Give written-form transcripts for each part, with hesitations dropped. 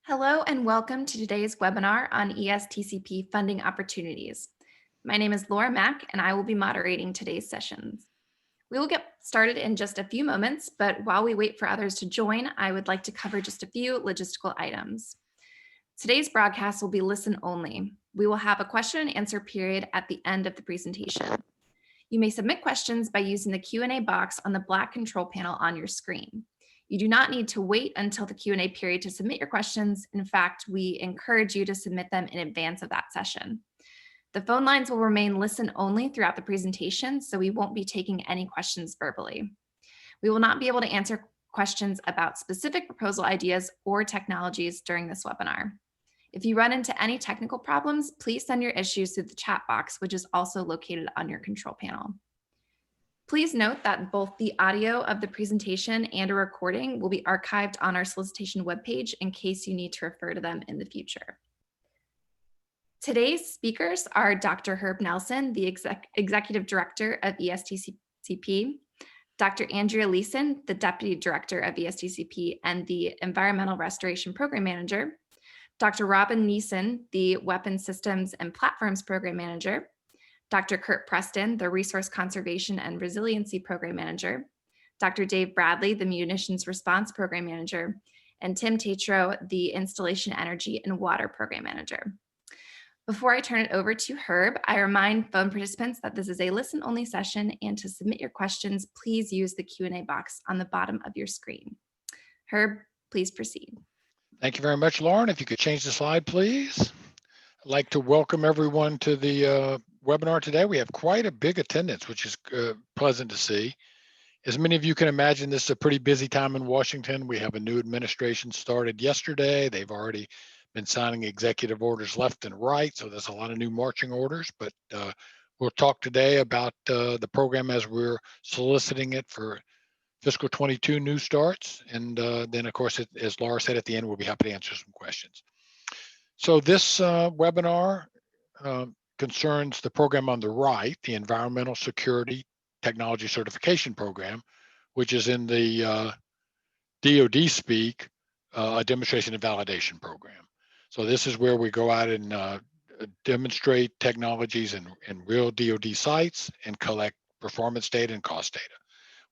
Hello and welcome to today's webinar on ESTCP Funding Opportunities. My name is Laura Mack and I will be moderating today's sessions. We will get started in just a few moments, but while we wait for others to join, I would like to cover just a few logistical items. Today's broadcast will be listen only. We will have a question and answer period at the end of the presentation. You may submit questions by using the Q&A box on the black control panel on your screen. You do not need to wait until the Q&A period to submit your questions. In fact, we encourage you to submit them in advance of that session. The phone lines will remain listen only throughout the presentation, so we won't be taking any questions verbally. We will not be able to answer questions about specific proposal ideas or technologies during this webinar. If you run into any technical problems, please send your issues through the chat box, which is also located on your control panel. Please note that both the audio of the presentation and a recording will be archived on our solicitation webpage in case you need to refer to them in the future. Today's speakers are Dr. Herb Nelson, the Executive Director of ESTCP, Dr. Andrea Leeson, the Deputy Director of ESTCP and the Environmental Restoration Program Manager, Dr. Robin Neeson, the Weapons Systems and Platforms Program Manager, Dr. Kurt Preston, the Resource Conservation and Resiliency Program Manager, Dr. Dave Bradley, the Munitions Response Program Manager, and Tim Tatro, the Installation Energy and Water Program Manager. Before I turn it over to Herb, I remind phone participants that this is a listen-only session, and to submit your questions, please use the Q&A box on the bottom of your screen. Herb, please proceed. Thank you very much, Lauren. If you could change the slide, please. I'd like to welcome everyone to the webinar today. We have quite a big attendance, which is pleasant to see. As many of you can imagine, this is a pretty busy time in Washington. We have a new administration started yesterday. They've already been signing executive orders left and right, so there's a lot of new marching orders, but we'll talk today about the program as we're soliciting it for fiscal 22 new starts. And then, of course, as Laura said at the end, we'll be happy to answer some questions. So this webinar concerns the program on the right, the Environmental Security Technology Certification Program, which is in the DoD speak, a demonstration and validation program. So this is where we go out and demonstrate technologies in real DoD sites and collect performance data and cost data.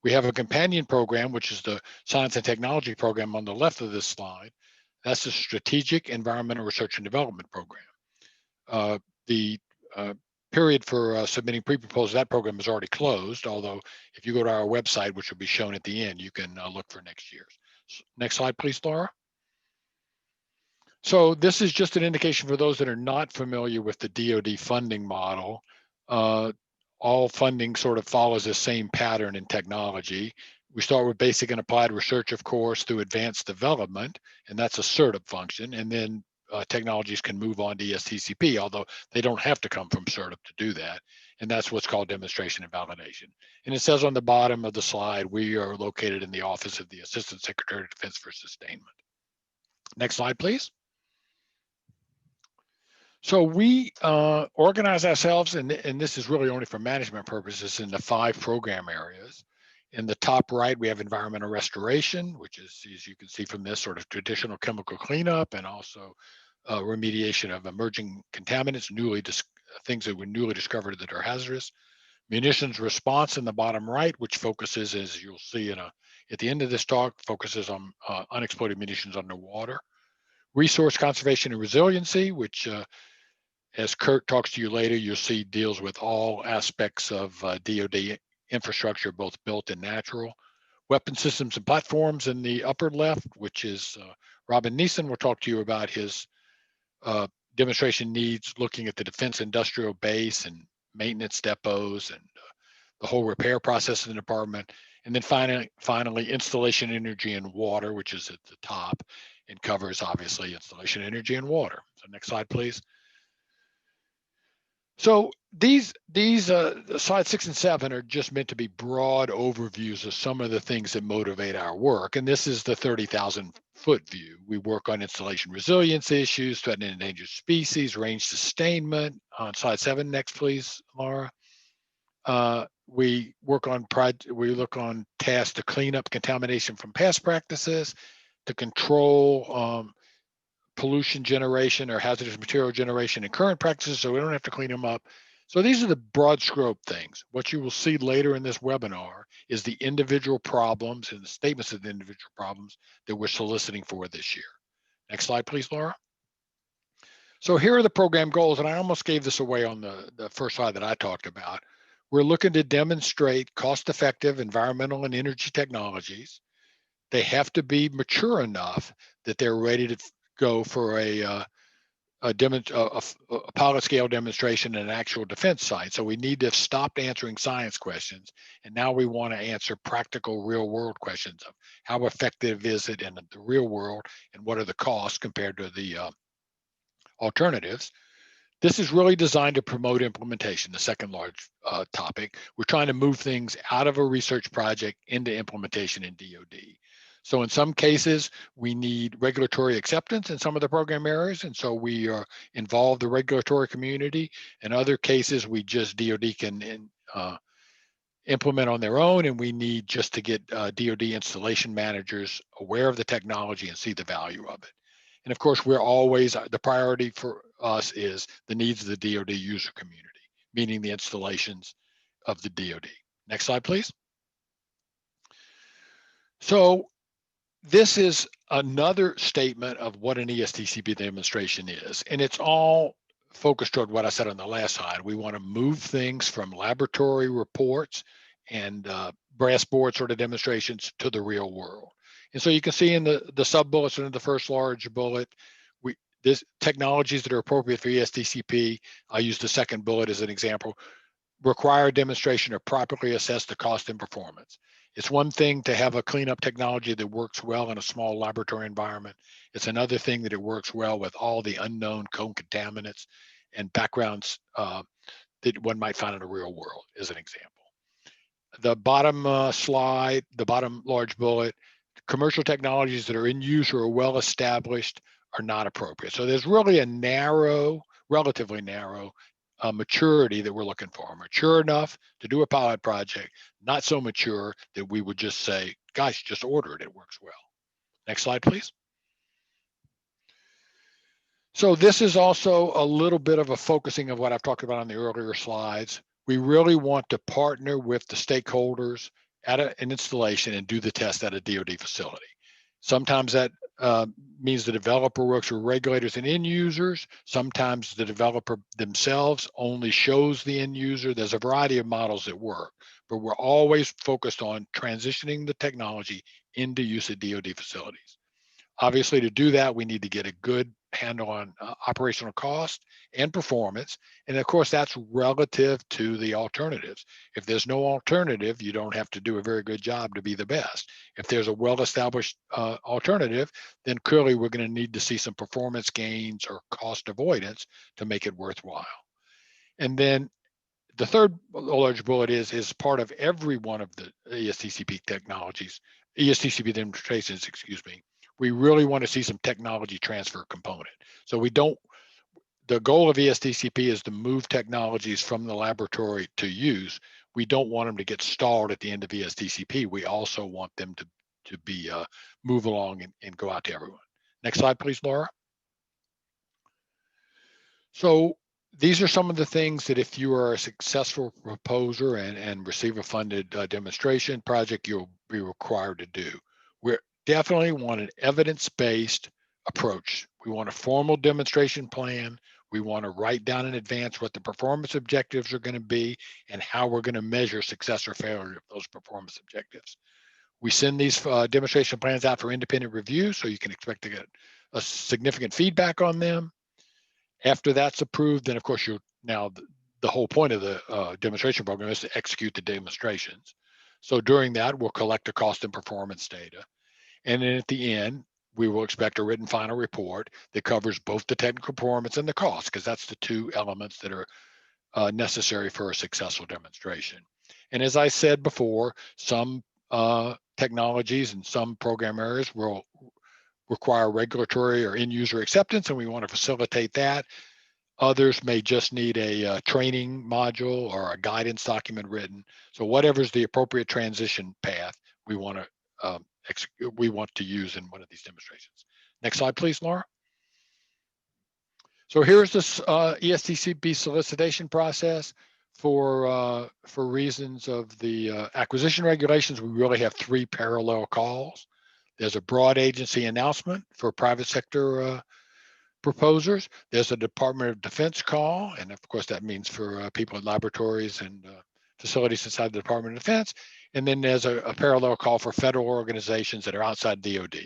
We have a companion program, which is the Science and Technology program on the left of this slide. That's the Strategic Environmental Research and Development Program. The period for submitting pre-proposals, that program is already closed, although if you go to our website, which will be shown at the end, you can look for next year's. Next slide, please, Laura. So this is just an indication for those that are not familiar with the DoD funding model. All funding sort of follows the same pattern in technology. We start with basic and applied research, of course, through advanced development, and that's a CERTIP function. And then technologies can move on to ESTCP, although they don't have to come from CERTIP to do that. And that's what's called demonstration and validation. And it says on the bottom of the slide, we are located in the Office of the Assistant Secretary of Defense for Sustainment. Next slide, please. So we organize ourselves, and this is really only for management purposes, into 5 program areas. In the top right, we have environmental restoration, which is, as you can see from this, sort of traditional chemical cleanup, and also remediation of emerging contaminants, things that were newly discovered that are hazardous. Munitions response in the bottom right, which focuses, as you'll see at the end of this talk, focuses on unexploded munitions underwater. Resource conservation and resiliency, which as Kurt talks to you later, you'll see deals with all aspects of DoD infrastructure, both built and natural. Weapon systems and platforms in the upper left, which is Robin Neeson will talk to you about his demonstration needs, looking at the defense industrial base and maintenance depots and the whole repair process in the department. And then finally, installation energy and water, which is at the top and covers obviously installation energy and water. So next slide, please. So these slides 6 and 7 are just meant to be broad overviews of some of the things that motivate our work. And this is the 30,000-foot view. We work on installation resilience issues, threatened and endangered species, range sustainment. On slide 7, next, please, Laura. We look on tasks to clean up contamination from past practices, to control pollution generation or hazardous material generation in current practices, so we don't have to clean them up. So these are the broad scope things. What you will see later in this webinar is the individual problems and the statements of the individual problems that we're soliciting for this year. Next slide, please, Laura. So here are the program goals, and I almost gave this away on the first slide that I talked about. We're looking to demonstrate cost-effective environmental and energy technologies. They have to be mature enough that they're ready to go for a pilot scale demonstration in an actual defense site. So we need to have stopped answering science questions, and now we want to answer practical real world questions of how effective is it in the real world, and what are the costs compared to the alternatives. This is really designed to promote implementation, the second large topic. We're trying to move things out of a research project into implementation in DoD. So in some cases, we need regulatory acceptance in some of the program areas, and so we involve the regulatory community. In other cases, we just DoD can implement on their own, and we need just to get DoD installation managers aware of the technology and see the value of it. And of course, we're always, the priority for us is the needs of the DoD user community, meaning the installations of the DoD. Next slide, please. So this is another statement of what an ESTCP demonstration is, and it's all focused toward what I said on the last slide. We want to move things from laboratory reports and brass board sort of demonstrations to the real world. And so you can see in the sub bullets in the first large bullet, this technologies that are appropriate for ESTCP. I use the second bullet as an example. Require demonstration or properly assess the cost and performance. It's one thing to have a cleanup technology that works well in a small laboratory environment. It's another thing that it works well with all the unknown contaminants and backgrounds that one might find in the real world, as an example. The bottom slide, the bottom large bullet, commercial technologies that are in use or are well established are not appropriate. So there's really a narrow, relatively narrow maturity that we're looking for. Mature enough to do a pilot project, not so mature that we would just say, guys, just order it, it works well. Next slide, please. So this is also a little bit of a focusing of what I've talked about on the earlier slides. We really want to partner with the stakeholders at an installation and do the test at a DoD facility. Sometimes that means the developer works with regulators and end users. Sometimes the developer themselves only shows the end user. There's a variety of models that work, but we're always focused on transitioning the technology into use at DoD facilities. Obviously, to do that, we need to get a good handle on operational cost and performance. And of course, that's relative to the alternatives. If there's no alternative, you don't have to do a very good job to be the best. If there's a well-established alternative, then clearly we're going to need to see some performance gains or cost avoidance to make it worthwhile. And then the third large bullet is part of every one of the ESTCP technologies, ESTCP demonstrations, excuse me. We really want to see some technology transfer component. So the goal of ESTCP is to move technologies from the laboratory to use. We don't want them to get stalled at the end of ESTCP. We also want them to be move along and go out to everyone. Next slide, please, Laura. So these are some of the things that if you are a successful proposer and receive a funded demonstration project, you'll be required to do. We definitely want an evidence-based approach. We want a formal demonstration plan. We want to write down in advance what the performance objectives are going to be and how we're going to measure success or failure of those performance objectives. We send these demonstration plans out for independent review, so you can expect to get a significant feedback on them. After that's approved, then of course now the whole point of the demonstration program is to execute the demonstrations. So during that, we'll collect the cost and performance data. And then at the end, we will expect a written final report that covers both the technical performance and the cost, because that's the two elements that are necessary for a successful demonstration. And as I said before, some technologies and some program areas will require regulatory or end user acceptance, and we want to facilitate that. Others may just need a training module or a guidance document written. So whatever's the appropriate transition path, we want to use in one of these demonstrations. Next slide, please, Laura. So here's this ESTCP solicitation process. For reasons of the acquisition regulations, we really have 3 parallel calls. There's a broad agency announcement for private sector proposers. There's a Department of Defense call, and of course that means for people in laboratories and facilities inside the Department of Defense. And then there's a parallel call for federal organizations that are outside DoD.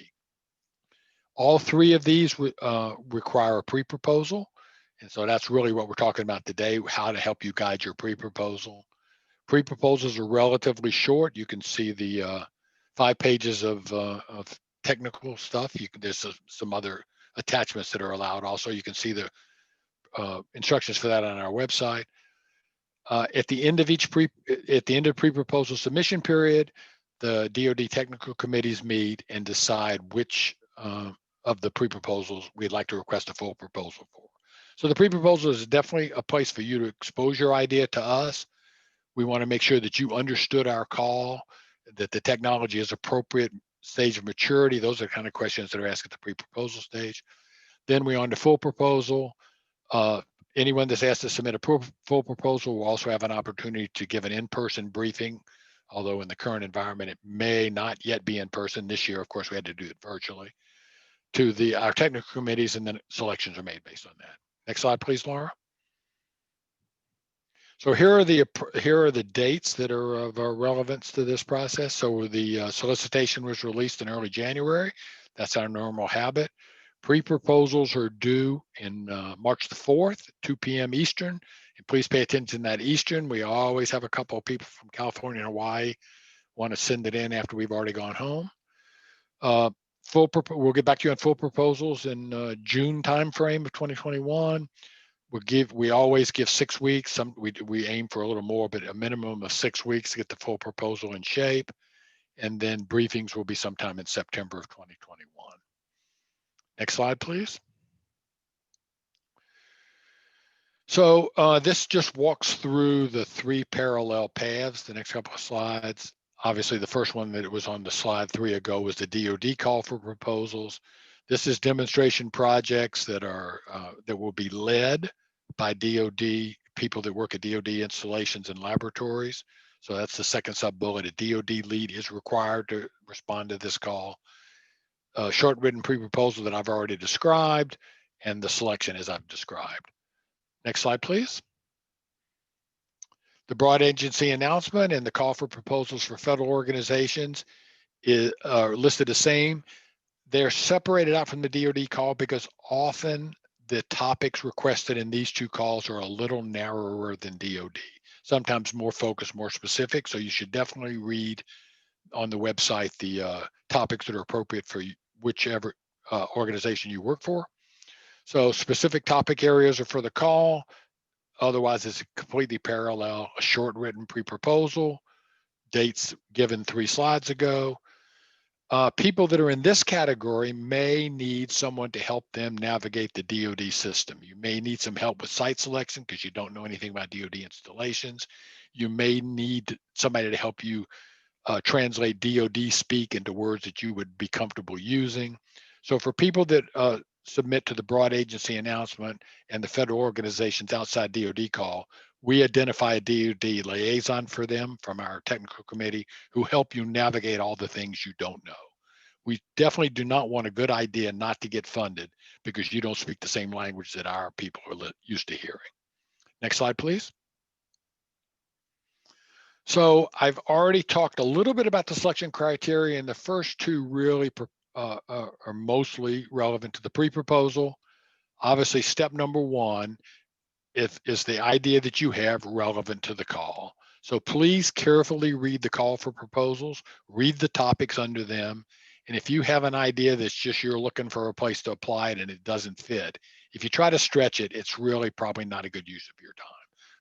All 3 of these require a pre-proposal. And so that's really what we're talking about today, how to help you guide your pre-proposal. Pre-proposals are relatively short. You can see the 5 pages of technical stuff. There's some other attachments that are allowed. Also, you can see the instructions for that on our website. At the end of pre-proposal submission period, the DoD technical committees meet and decide which of the pre-proposals we'd like to request a full proposal for. So the pre-proposal is definitely a place for you to expose your idea to us. We want to make sure that you understood our call, that the technology is appropriate stage of maturity. Those are the kind of questions that are asked at the pre-proposal stage. Then we're on to full proposal. Anyone that's asked to submit a full proposal will also have an opportunity to give an in-person briefing, although in the current environment, it may not yet be in person. This year, of course, we had to do it virtually, to our technical committees, and then selections are made based on that. Next slide, please, Laura. So here are the dates that are of relevance to this process. So the solicitation was released in early January. That's our normal habit. Pre-proposals are due in March the 4th, 2 p.m. Eastern. And please pay attention to that Eastern. We always have a couple of people from California and Hawaii want to send it in after we've already gone home. We'll get back to you on full proposals in June timeframe of 2021. We always give 6 weeks. We aim for a little more, but a minimum of 6 weeks to get the full proposal in shape. And then briefings will be sometime in September of 2021. Next slide, please. So this just walks through the 3 parallel paths. The next couple of slides. Obviously, the first one that was on the slide 3 ago was the DoD call for proposals. This is demonstration projects that will be led by DoD people that work at DoD installations and laboratories. So that's the second sub-bullet. A DoD lead is required to respond to this call. Short written pre-proposal that I've already described, and the selection as I've described. Next slide, please. The broad agency announcement and the call for proposals for federal organizations are listed the same. They're separated out from the DoD call because often the topics requested in these 2 calls are a little narrower than DoD, sometimes more focused, more specific. So you should definitely read on the website the topics that are appropriate for whichever organization you work for. So specific topic areas are for the call. Otherwise, it's completely parallel. A short written pre-proposal, dates given 3 slides ago. People that are in this category may need someone to help them navigate the DoD system. You may need some help with site selection because you don't know anything about DoD installations. You may need somebody to help you translate DoD speak into words that you would be comfortable using. So for people that submit to the broad agency announcement and the federal organizations outside DoD call, we identify a DoD liaison for them from our technical committee who help you navigate all the things you don't know. We definitely do not want a good idea not to get funded because you don't speak the same language that our people are used to hearing. Next slide, please. So I've already talked a little bit about the selection criteria, and the first 2 really are mostly relevant to the pre-proposal. Obviously, step number 1 is the idea that you have relevant to the call. So please carefully read the call for proposals, read the topics under them. And if you have an idea that's just you're looking for a place to apply it and it doesn't fit, if you try to stretch it, it's really probably not a good use of your time.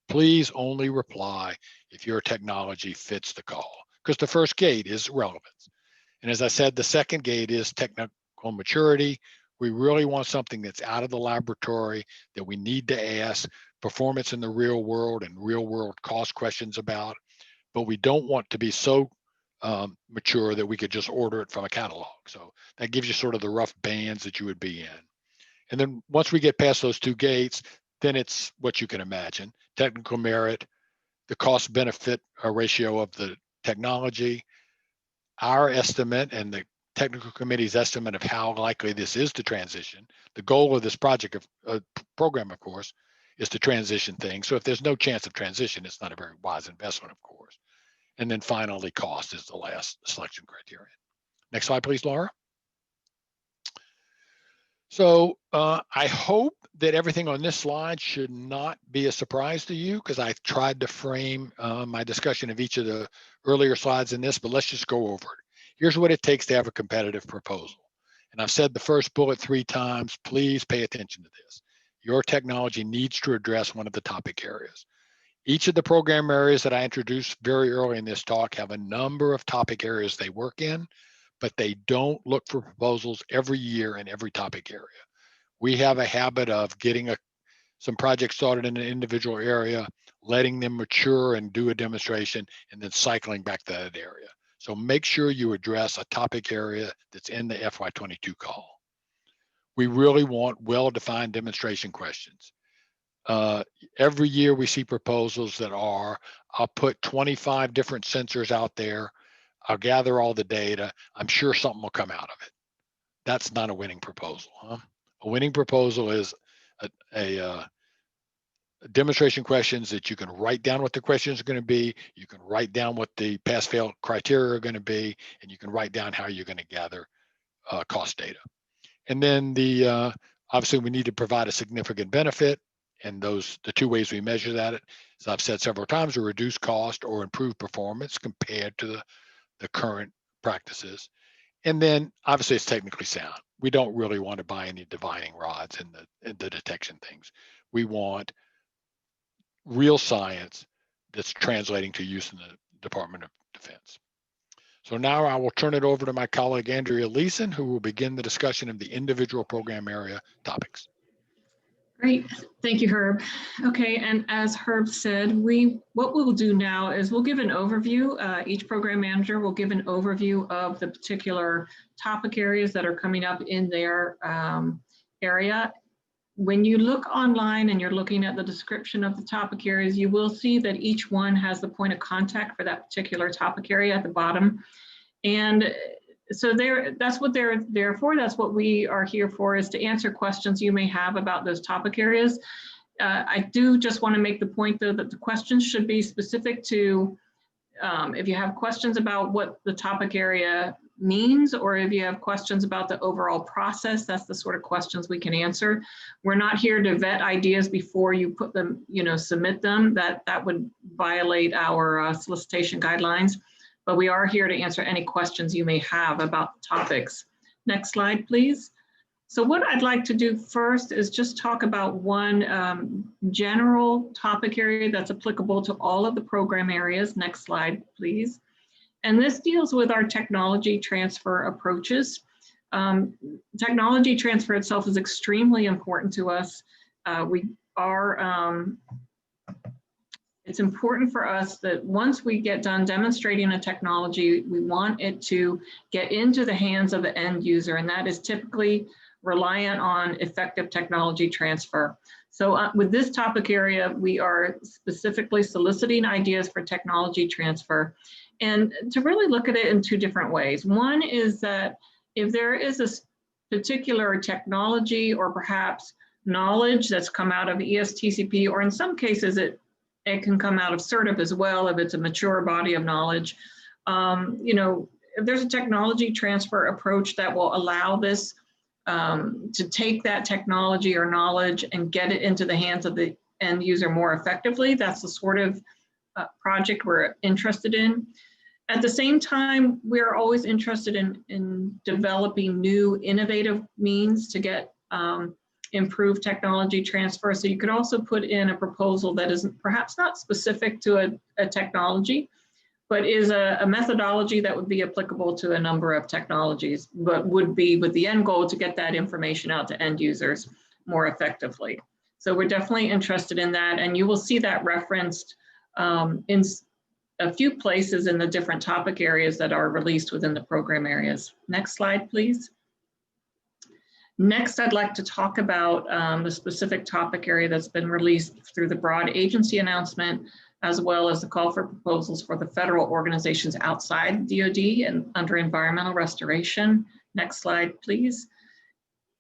Please only reply if your technology fits the call, because the first gate is relevance. And as I said, the second gate is technical maturity. We really want something that's out of the laboratory that we need to ask performance in the real world and real world cost questions about, but we don't want to be so mature that we could just order it from a catalog. So that gives you sort of the rough bands that you would be in. And then once we get past those two gates, then it's what you can imagine: technical merit, the cost benefit ratio of the technology, our estimate and the technical committee's estimate of how likely this is to transition. The goal of this project program, of course, is to transition things. So if there's no chance of transition, it's not a very wise investment, of course. And then finally, cost is the last selection criterion. Next slide, please, Laura. So I hope that everything on this slide should not be a surprise to you, because I tried to frame my discussion of each of the earlier slides in this, but let's just go over it. Here's what it takes to have a competitive proposal. And I've said the first bullet 3 times. Please pay attention to this. Your technology needs to address one of the topic areas. Each of the program areas that I introduced very early in this talk have a number of topic areas they work in, but they don't look for proposals every year in every topic area. We have a habit of getting some projects started in an individual area, letting them mature and do a demonstration, and then cycling back to that area. So make sure you address a topic area that's in the FY22 call. We really want well-defined demonstration questions. Every year we see proposals that are, I'll put 25 different sensors out there, I'll gather all the data, I'm sure something will come out of it. That's not a winning proposal. Huh? A winning proposal is a demonstration questions that you can write down what the questions are going to be, you can write down what the pass-fail criteria are going to be, and you can write down how you're going to gather cost data. And then obviously we need to provide a significant benefit, and the two ways we measure that, as I've said several times, are reduce cost or improve performance compared to the current practices. And then obviously it's technically sound. We don't really want to buy any divining rods in the detection things. We want real science that's translating to use in the Department of Defense. So now I will turn it over to my colleague, Andrea Leeson, who will begin the discussion of the individual program area topics. Great, thank you, Herb. Okay, and as Herb said, what we'll do now is we'll give an overview. Each program manager will give an overview of the particular topic areas that are coming up in their area. When you look online and you're looking at the description of the topic areas, you will see that each one has the point of contact for that particular topic area at the bottom. And so that's what they're there for. That's what we are here for, is to answer questions you may have about those topic areas. I do just want to make the point, though, that the questions should be specific to, if you have questions about what the topic area means, or if you have questions about the overall process, that's the sort of questions we can answer. We're not here to vet ideas before you put them, submit them. That would violate our solicitation guidelines. But we are here to answer any questions you may have about the topics. Next slide, please. So what I'd like to do first is just talk about one general topic area that's applicable to all of the program areas. Next slide, please. And this deals with our technology transfer approaches. Technology transfer itself is extremely important to us. It's important for us that once we get done demonstrating a technology, we want it to get into the hands of the end user, and that is typically reliant on effective technology transfer. So with this topic area, we are specifically soliciting ideas for technology transfer, and to really look at it in two different ways. One is that if there is a particular technology or perhaps knowledge that's come out of ESTCP, or in some cases it can come out of CERTIP as well if it's a mature body of knowledge. If there's a technology transfer approach that will allow this to take that technology or knowledge and get it into the hands of the end user more effectively, that's the sort of project we're interested in. At the same time, we're always interested in developing new innovative means to get improved technology transfer. So you could also put in a proposal that is perhaps not specific to a technology, but is a methodology that would be applicable to a number of technologies, but would be with the end goal to get that information out to end users more effectively. So we're definitely interested in that, and you will see that referenced in a few places in the different topic areas that are released within the program areas. Next slide, please. Next, I'd like to talk about the specific topic area that's been released through the broad agency announcement, as well as the call for proposals for the federal organizations outside DoD and under environmental restoration. Next slide, please.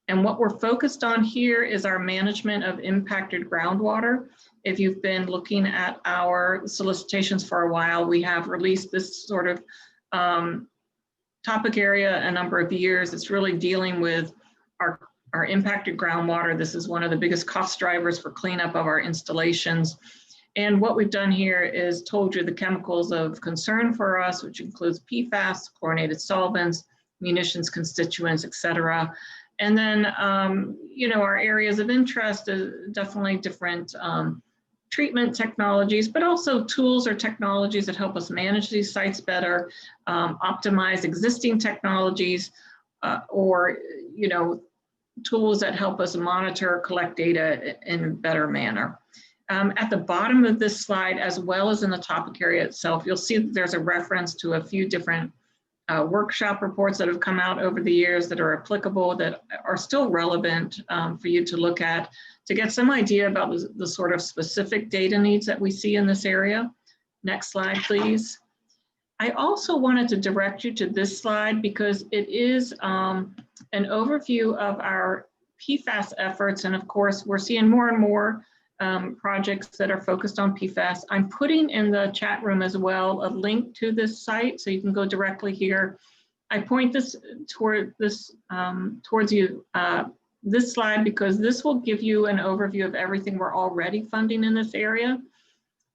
And what we're focused on here is our management of impacted groundwater. If you've been looking at our solicitations for a while, we have released this sort of topic area a number of years. It's really dealing with our impacted groundwater. This is one of the biggest cost drivers for cleanup of our installations. And what we've done here is told you the chemicals of concern for us, which includes PFAS, chlorinated solvents, munitions constituents, et cetera. And then, our areas of interest is definitely different treatment technologies, but also tools or technologies that help us manage these sites better, optimize existing technologies, or tools that help us monitor, collect data in a better manner. At the bottom of this slide, as well as in the topic area itself, you'll see that there's a reference to a few different workshop reports that have come out over the years that are applicable, that are still relevant for you to look at, to get some idea about the sort of specific data needs that we see in this area. Next slide, please. I also wanted to direct you to this slide because it is an overview of our PFAS efforts. And of course, we're seeing more and more projects that are focused on PFAS. I'm putting in the chat room as well a link to this site, so you can go directly here. I point this towards you, this slide, because this will give you an overview of everything we're already funding in this area.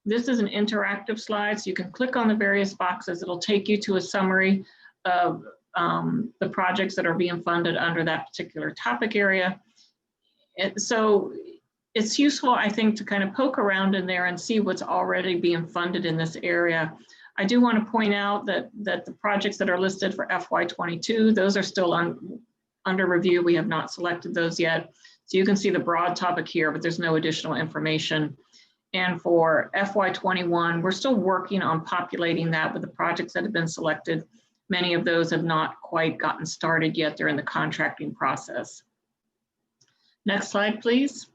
This is an interactive slide, so you can click on the various boxes. It'll take you to a summary of the projects that are being funded under that particular topic area. So it's useful, I think, to kind of poke around in there and see what's already being funded in this area. I do want to point out that the projects that are listed for FY22, those are still under review. We have not selected those yet. So you can see the broad topic here, but there's no additional information. And for FY21, we're still working on populating that with the projects that have been selected. Many of those have not quite gotten started yet. They're in the contracting process. Next slide, please.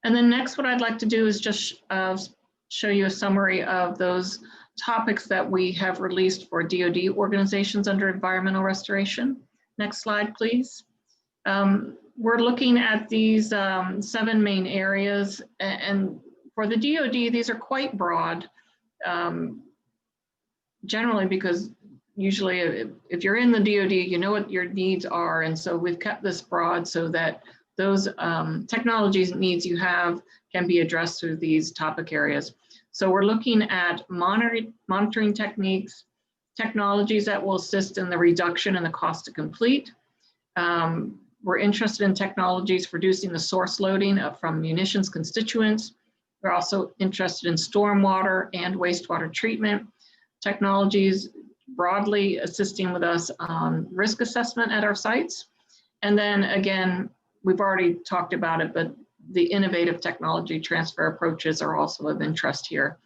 And then next, what I'd like to do is just show you a summary of those topics that we have released for DoD organizations under environmental restoration. Next slide, please. We're looking at these 7 main areas, and for the DoD, these are quite broad, generally because usually if you're in the DoD, you know what your needs are. And so we've kept this broad so that those technologies needs you have can be addressed through these topic areas. So we're looking at monitoring techniques, technologies that will assist in the reduction in the cost to complete. We're interested in technologies for reducing the source loading from munitions constituents. We're also interested in stormwater and wastewater treatment technologies, broadly assisting with us on risk assessment at our sites. And then again, we've already talked about it, but the innovative technology transfer approaches are also of interest here.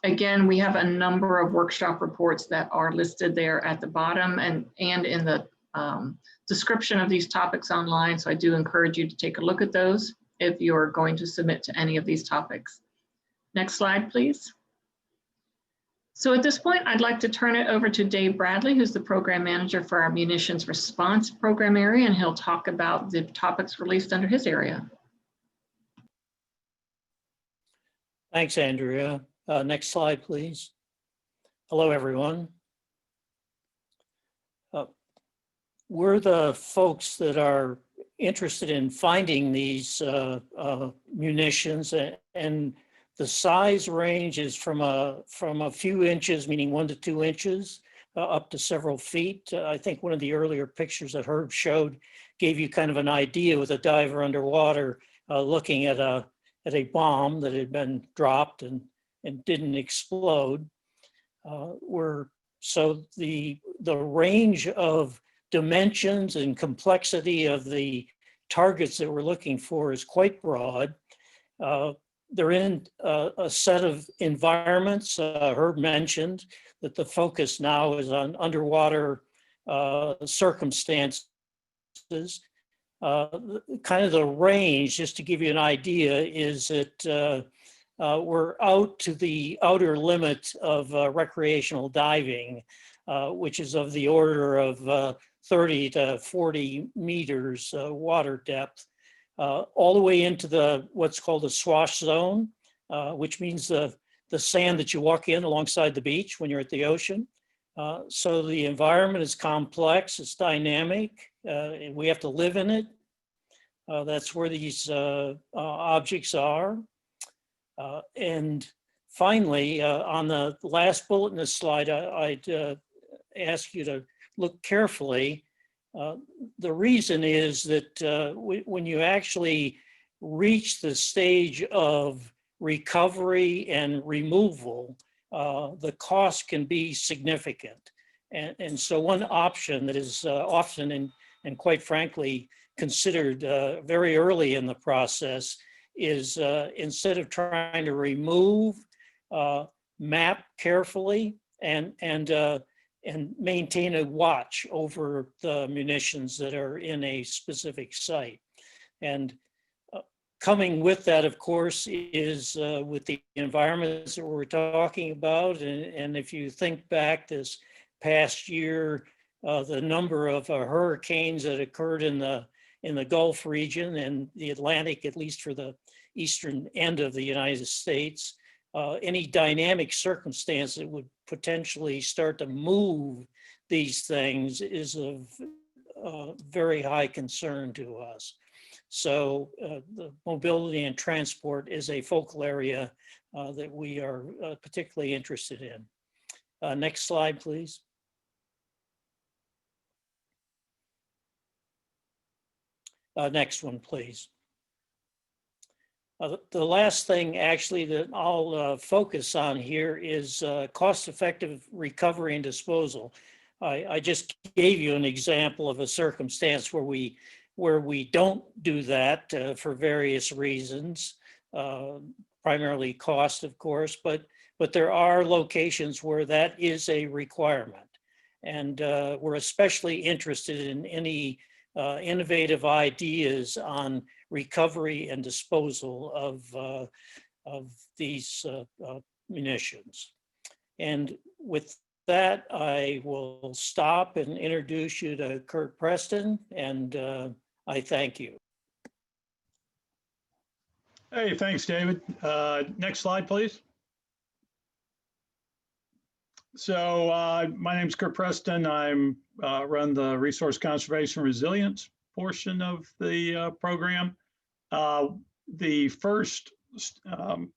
Again, we have a number of workshop reports that are listed there at the bottom and in the description of these topics online. So I do encourage you to take a look at those if you're going to submit to any of these topics. Next slide, please. So at this point, I'd like to turn it over to Dave Bradley, who's the program manager for our munitions response program area, and he'll talk about the topics released under his area. Thanks, Andrea. Next slide, please. Hello, everyone. We're the folks that are interested in finding these munitions, and the size range is from a few inches, meaning 1 to 2 inches, up to several feet. I think one of the earlier pictures that Herb showed gave you kind of an idea with a diver underwater looking at a bomb that had been dropped and didn't explode. So the range of dimensions and complexity of the targets that we're looking for is quite broad. They're in a set of environments. Herb mentioned that the focus now is on underwater circumstances. kind of the range, just to give you an idea, is that we're out to the outer limit of recreational diving, which is of the order of 30 to 40 meters water depth, all the way into what's called the swash zone, which means the sand that you walk in alongside the beach when you're at the ocean. So the environment is complex, it's dynamic, and we have to live in it. That's where these objects are. And finally, on the last bullet in this slide, I'd ask you to look carefully. The reason is that when you actually reach the stage of recovery and removal, the cost can be significant. And so one option that is often and quite frankly considered very early in the process is instead of trying to remove, map carefully and maintain a watch over the munitions that are in a specific site. And coming with that, of course, is with the environments that we're talking about. And if you think back this past year, the number of hurricanes that occurred in the Gulf region and the Atlantic, at least for the eastern end of the United States, any dynamic circumstance that would potentially start to move these things is of very high concern to us. So the mobility and transport is a focal area that we are particularly interested in. Next slide, please. Next one, please. The last thing actually that I'll focus on here is cost-effective recovery and disposal. I just gave you an example of a circumstance where we don't do that for various reasons, primarily cost, of course, but there are locations where that is a requirement. And we're especially interested in any innovative ideas on recovery and disposal of these munitions. And with that, I will stop and introduce you to Kurt Preston, and I thank you. Hey, thanks, David. Next slide, please. So my name is Kurt Preston. I'm run the Resource Conservation Resilience portion of the program. The first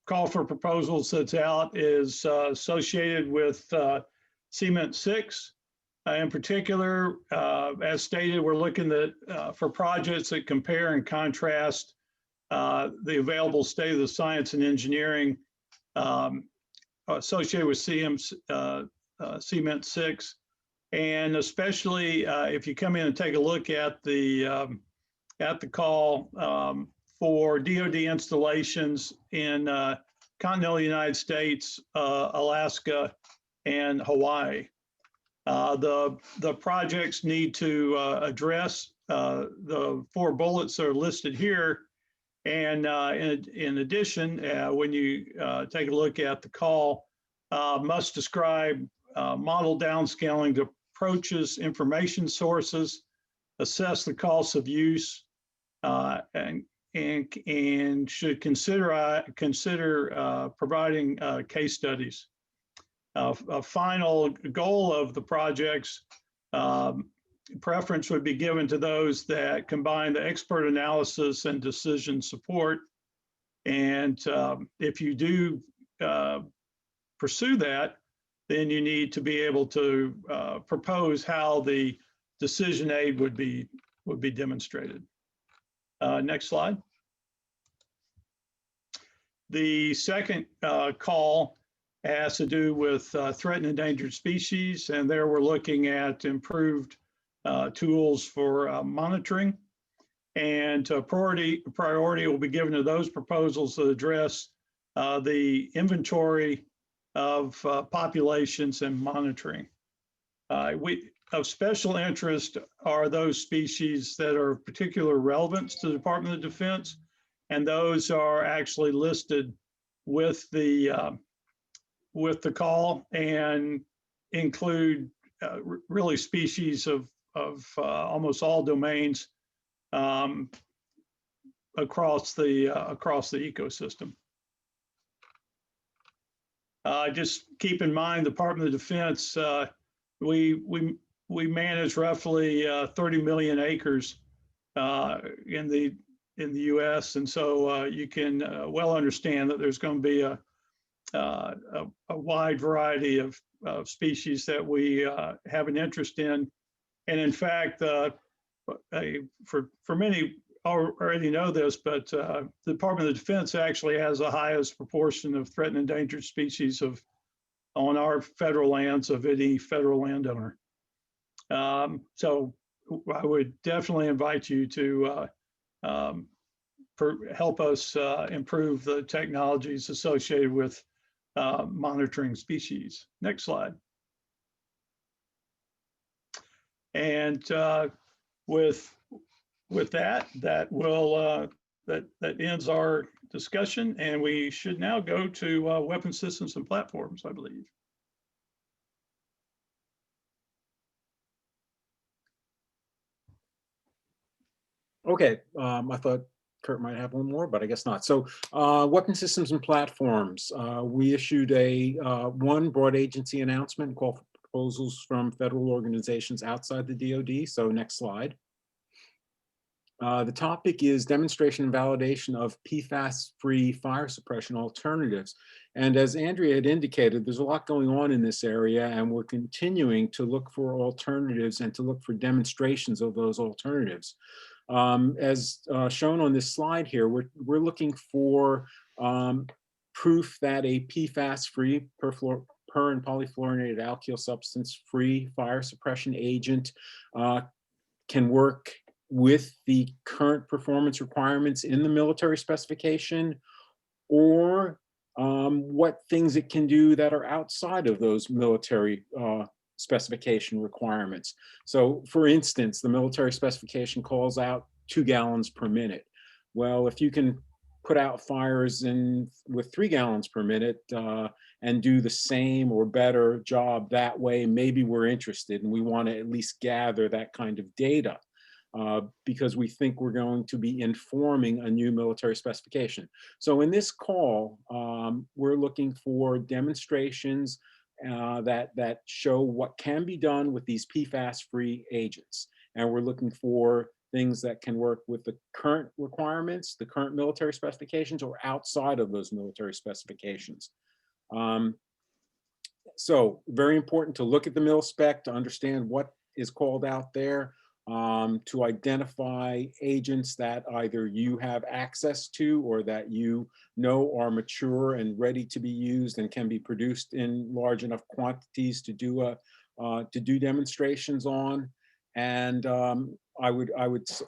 call for proposals that's out is associated with Cement 6. In particular, as stated, we're looking at, for projects that compare and contrast the available state of the science and engineering associated with Cement 6. And especially if you come in and take a look at the call for DoD installations in continental United States, Alaska, and Hawaii. The projects need to address the 4 bullets that are listed here. And in addition, when you take a look at the call, must describe model downscaling to approaches, information sources, assess the costs of use, and should consider providing case studies. A final goal of the projects, preference would be given to those that combine the expert analysis and decision support. And if you do pursue that, then you need to be able to propose how the decision aid would be demonstrated. Next slide. The second call has to do with threatened and endangered species, and there we're looking at improved tools for monitoring. And priority will be given to those proposals that address the inventory of populations and monitoring. of special interest are those species that are of particular relevance to the Department of Defense, and those are actually listed with the call and include really species of almost all domains across the ecosystem. Just keep in mind, the Department of Defense, we manage roughly 30 million acres in the U.S., and so you can well understand that there's going to be a wide variety of species that we have an interest in. And in fact, for many already know this, but the Department of Defense actually has the highest proportion of threatened and endangered species on our federal lands of any federal landowner. So I would definitely invite you to help us improve the technologies associated with monitoring species. Next slide. And with that ends our discussion, and we should now go to weapon systems and platforms, I believe. Okay, I thought Kurt might have one more, but I guess not. So weapon systems and platforms. We issued one broad agency announcement, call for proposals from federal organizations outside the DoD. So next slide. The topic is demonstration and validation of PFAS-free fire suppression alternatives. And as Andrea had indicated, there's a lot going on in this area, and we're continuing to look for alternatives and to look for demonstrations of those alternatives. As shown on this slide here, we're looking for proof that a PFAS-free, per and polyfluorinated alkyl substance-free fire suppression agent can work with the current performance requirements in the military specification, or what things it can do that are outside of those military specification requirements. So for instance, the military specification calls out 2 gallons per minute. Well, if you can put out fires with 3 gallons per minute and do the same or better job that way, maybe we're interested, and we want to at least gather that kind of data because we think we're going to be informing a new military specification. So in this call, we're looking for demonstrations that show what can be done with these PFAS-free agents. And we're looking for things that can work with the current requirements, the current military specifications, or outside of those military specifications. So very important to look at the mil spec to understand what is called out there, to identify agents that either you have access to or that you know are mature and ready to be used and can be produced in large enough quantities to do demonstrations on. And I would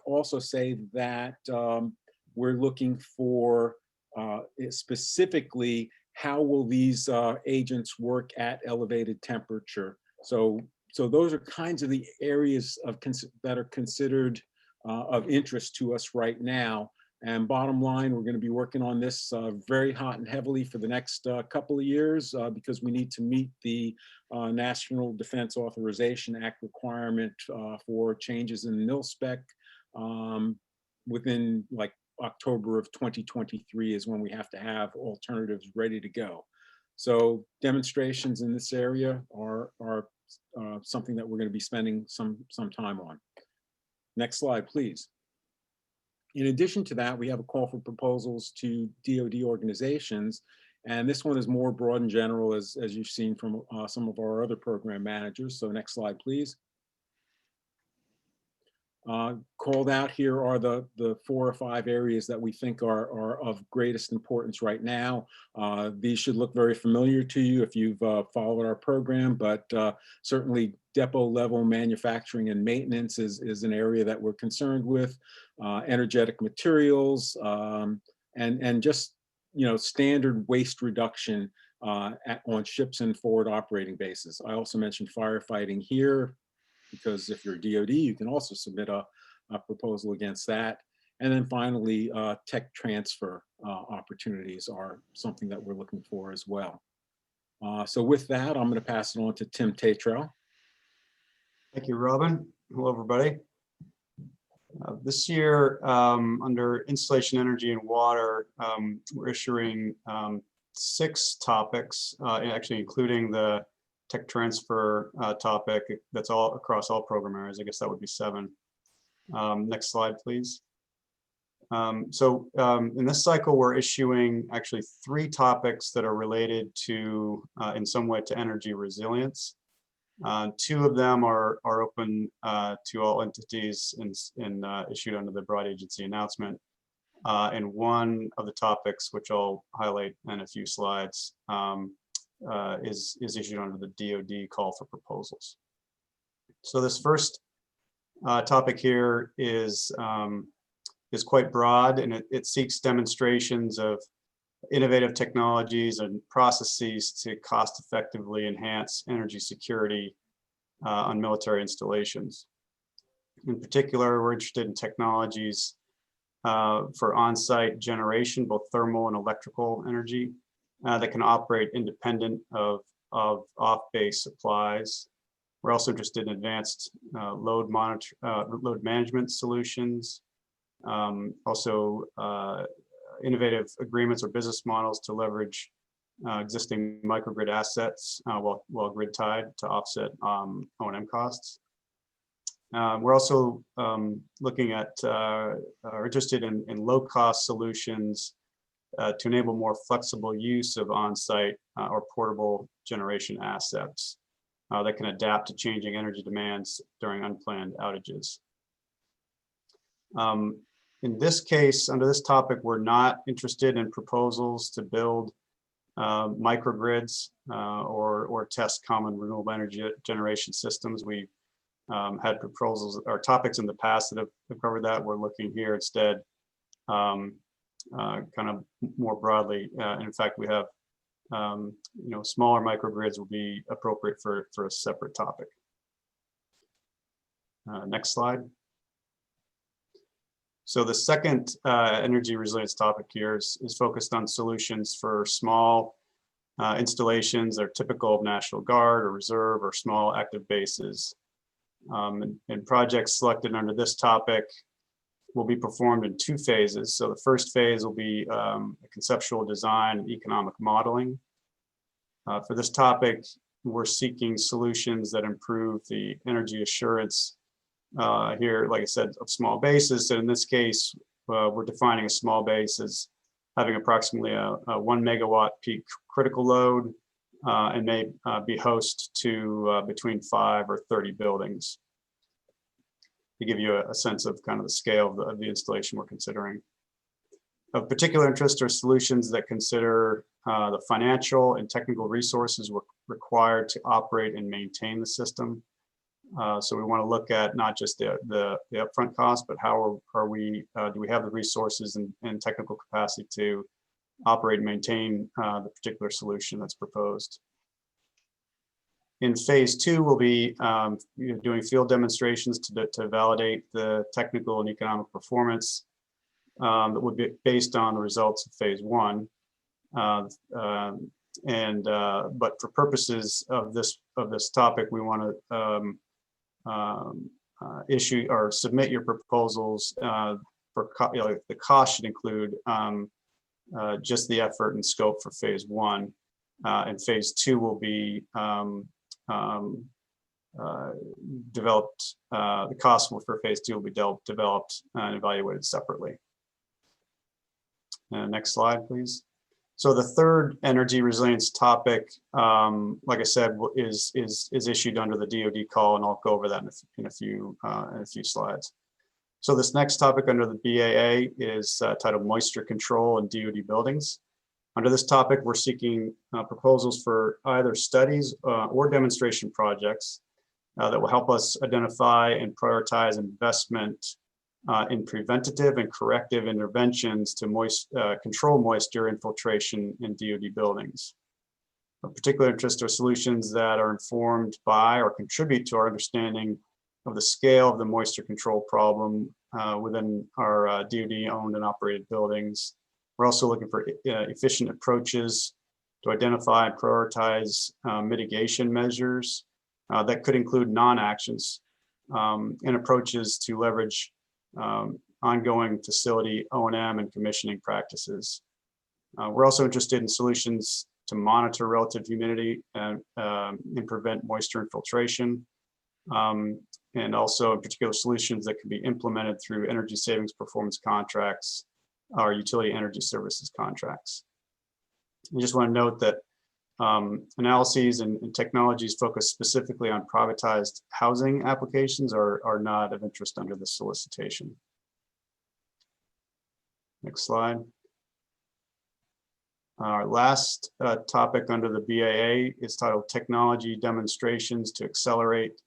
also say that we're looking for specifically how will these agents work at elevated temperature. So those are kinds of the areas that are considered of interest to us right now. And bottom line, we're going to be working on this very hot and heavily for the next couple of years because we need to meet the National Defense Authorization Act requirement for changes in the mil spec within like October of 2023 is when we have to have alternatives ready to go. So demonstrations in this area are something that we're going to be spending some time on. Next slide, please. In addition to that, we have a call for proposals to DoD organizations, and this one is more broad and general, as you've seen from some of our other program managers. So next slide, please. Called out here are the 4 or 5 areas that we think are of greatest importance right now. These should look very familiar to you if you've followed our program, but certainly depot level manufacturing and maintenance is an area that we're concerned with. Energetic materials and just standard waste reduction on ships and forward operating bases. I also mentioned firefighting here. because if you're DoD, you can also submit a proposal against that. And then finally, tech transfer opportunities are something that we're looking for as well. So with that, I'm going to pass it on to Tim Tatro. Thank you, Robin. Hello, everybody. This year, under installation, energy, and water, we're issuing 6 topics, actually including the tech transfer topic. That's all across all program areas. I guess that would be 7. Next slide, please. In this cycle, we're issuing actually 3 topics that are related to, in some way, to energy resilience. 2 of them are open to all entities and issued under the broad agency announcement. And 1 of the topics, which I'll highlight in a few slides, is issued under the DoD call for proposals. So this first topic here is quite broad, and it seeks demonstrations of innovative technologies and processes to cost effectively enhance energy security on military installations. In particular, we're interested in technologies for on-site generation, both thermal and electrical energy, that can operate independent of off-base supplies. We're also interested in advanced load management solutions, also innovative agreements or business models to leverage existing microgrid assets while grid tied to offset O&M costs. We're also looking at or interested in low-cost solutions to enable more flexible use of on-site or portable generation assets that can adapt to changing energy demands during unplanned outages. In this case, under this topic, we're not interested in proposals to build microgrids or test common renewable energy generation systems. We've had proposals or topics in the past that have covered that. We're looking here instead kind of more broadly. In fact, we have smaller microgrids will be appropriate for a separate topic. Next slide. So the second energy resilience topic here is focused on solutions for small installations that are typical of National Guard or Reserve or small active bases. And projects selected under this topic will be performed in 2 phases. So the first phase will be a conceptual design and economic modeling. For this topic, we're seeking solutions that improve the energy assurance here, like I said, of small bases. So in this case, we're defining a small base as having approximately a 1 megawatt peak critical load and may be host to between 5 or 30 buildings, to give you a sense of kind of the scale of the installation we're considering. Of particular interest are solutions that consider the financial and technical resources required to operate and maintain the system. So we want to look at not just the upfront cost, but how do we have the resources and technical capacity to operate and maintain the particular solution that's proposed. In phase 2, we'll be doing field demonstrations to validate the technical and economic performance that would be based on the results of phase 1. But for purposes of this topic, we want to issue or submit your proposals for the cost should include just the effort and scope for phase 1, and phase 2 will be developed. The cost for phase 2 will be developed and evaluated separately. Next slide, please. So the third energy resilience topic, like I said, is issued under the DoD call, and I'll go over that in a few slides. So this next topic under the BAA is titled Moisture Control in DoD Buildings. Under this topic, we're seeking proposals for either studies or demonstration projects that will help us identify and prioritize investment in preventative and corrective interventions to control moisture infiltration in DoD buildings. Of particular interest are solutions that are informed by or contribute to our understanding of the scale of the moisture control problem within our DoD owned and operated buildings. We're also looking for efficient approaches to identify and prioritize mitigation measures that could include non-actions and approaches to leverage ongoing facility O&M and commissioning practices. We're also interested in solutions to monitor relative humidity and prevent moisture infiltration, and also in particular solutions that can be implemented through energy savings performance contracts or utility energy services contracts. I just want to note that analyses and technologies focused specifically on privatized housing applications are not of interest under the solicitation. Next slide. Our last topic under the BAA is titled Technology Demonstrations to Accelerate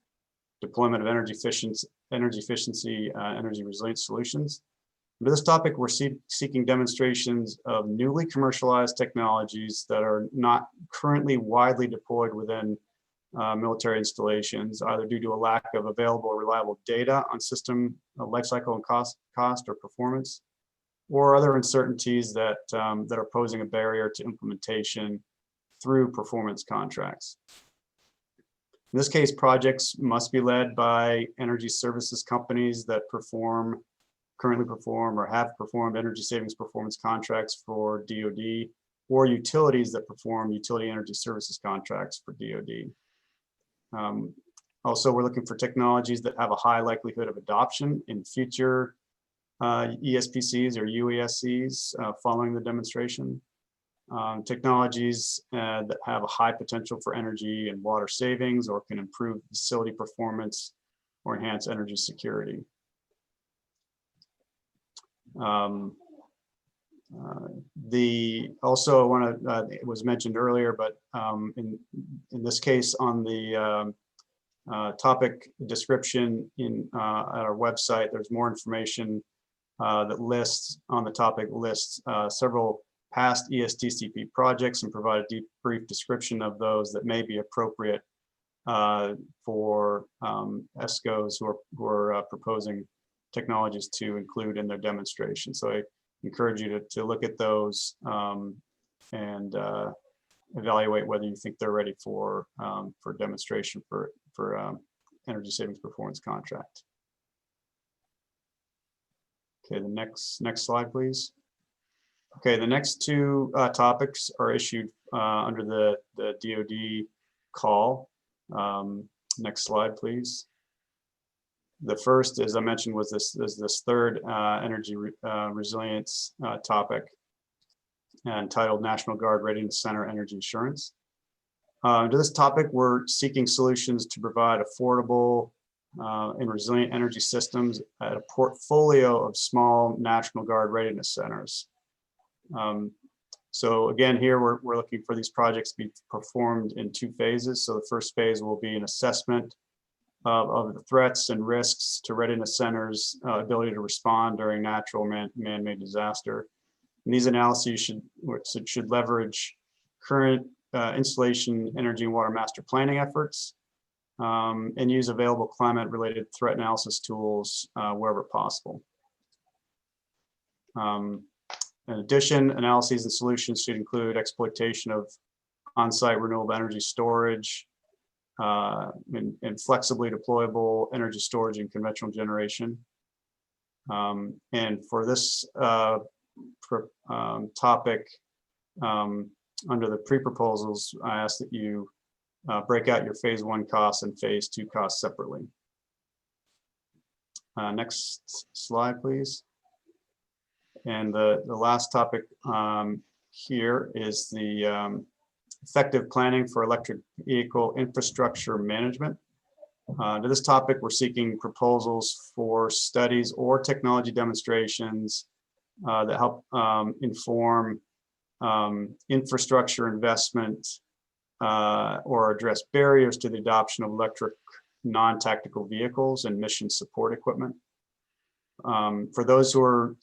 Deployment of Energy Efficiency, Energy Resilience Solutions. For this topic, we're seeking demonstrations of newly commercialized technologies that are not currently widely deployed within military installations, either due to a lack of available or reliable data on system lifecycle and cost or performance, or other uncertainties that are posing a barrier to implementation through performance contracts. In this case, projects must be led by energy services companies that currently perform or have performed energy savings performance contracts for DoD, or utilities that perform utility energy services contracts for DoD. Also, we're looking for technologies that have a high likelihood of adoption in future ESPCs or UESCs following the demonstration. Technologies that have a high potential for energy and water savings or can improve facility performance or enhance energy security. Also I want to, it was mentioned earlier, but in this case on the topic description at our website, there's more information that lists on the topic several past ESTCP projects and provide a brief description of those that may be appropriate for ESCOs who are proposing technologies to include in their demonstration. So I encourage you to look at those and evaluate whether you think they're ready for demonstration for energy savings performance contract. Okay, the next slide, please. Okay, the next two topics are issued under the DoD call. Next slide, please. The first, as I mentioned, was this third energy resilience topic, entitled National Guard Readiness Center Energy Assurance. To this topic, we're seeking solutions to provide affordable and resilient energy systems at a portfolio of small National Guard readiness centers. So again, here we're looking for these projects to be performed in two phases. So the first phase will be an assessment of the threats and risks to readiness centers' ability to respond during natural man-made disaster. And these analyses should leverage current installation energy and water master planning efforts and use available climate-related threat analysis tools wherever possible. In addition, analyses and solutions should include exploitation of on-site renewable energy storage and flexibly deployable energy storage and conventional generation. And for this topic, under the pre-proposals, I ask that you break out your phase 1 costs and phase 2 costs separately. Next slide, please. And the last topic here is the effective planning for electric vehicle infrastructure management. To this topic, we're seeking proposals for studies or technology demonstrations that help inform infrastructure investment or address barriers to the adoption of electric non-tactical vehicles and mission support equipment. For those who are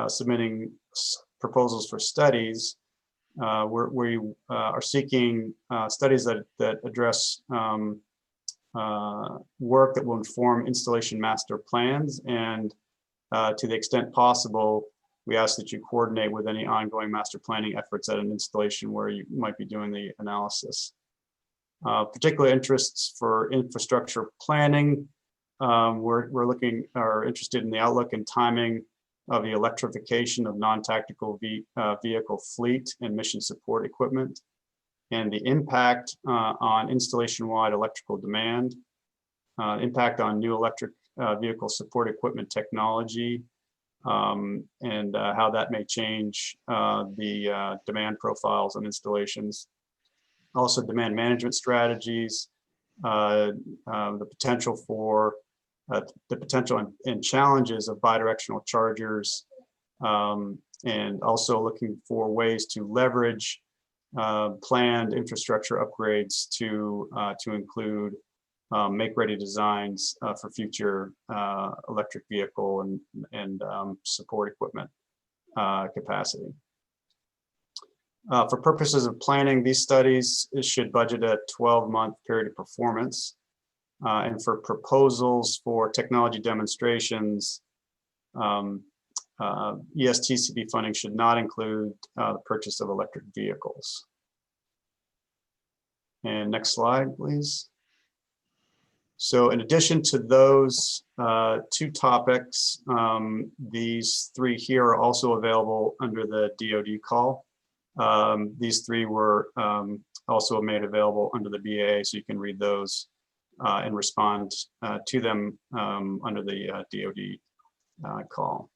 submitting proposals for studies, we are seeking studies that address work that will inform installation master plans, and to the extent possible, we ask that you coordinate with any ongoing master planning efforts at an installation where you might be doing the analysis. Particular interests for infrastructure planning, we're looking or interested in the outlook and timing of the electrification of non-tactical vehicle fleet and mission support equipment, and the impact on installation-wide electrical demand, impact on new electric vehicle support equipment technology, and how that may change the demand profiles on installations. Also, demand management strategies, the potential for the potential and challenges of bidirectional chargers, and also looking for ways to leverage planned infrastructure upgrades to include make-ready designs for future electric vehicle and support equipment capacity. For purposes of planning, these studies should budget a 12-month period of performance. And for proposals for technology demonstrations, ESTCP funding should not include the purchase of electric vehicles. And next slide, please. So in addition to those two topics, these three here are also available under the DoD call. These three were also made available under the BAA, so you can read those and respond to them under the DoD call.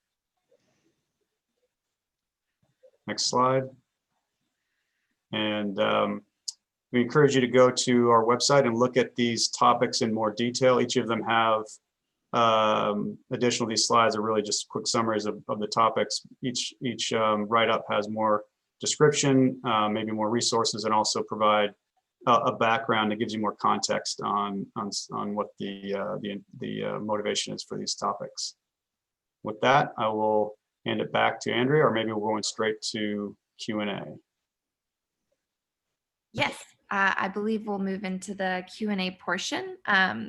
Next slide. And we encourage you to go to our website and look at these topics in more detail. Each of them have additional, these slides are really just quick summaries of the topics. Each write-up has more description, maybe more resources, and also provide a background that gives you more context on what the motivation is for these topics. With that, I will hand it back to Andrea, or maybe we're going straight to Q&A. Yes, I believe we'll move into the Q&A portion.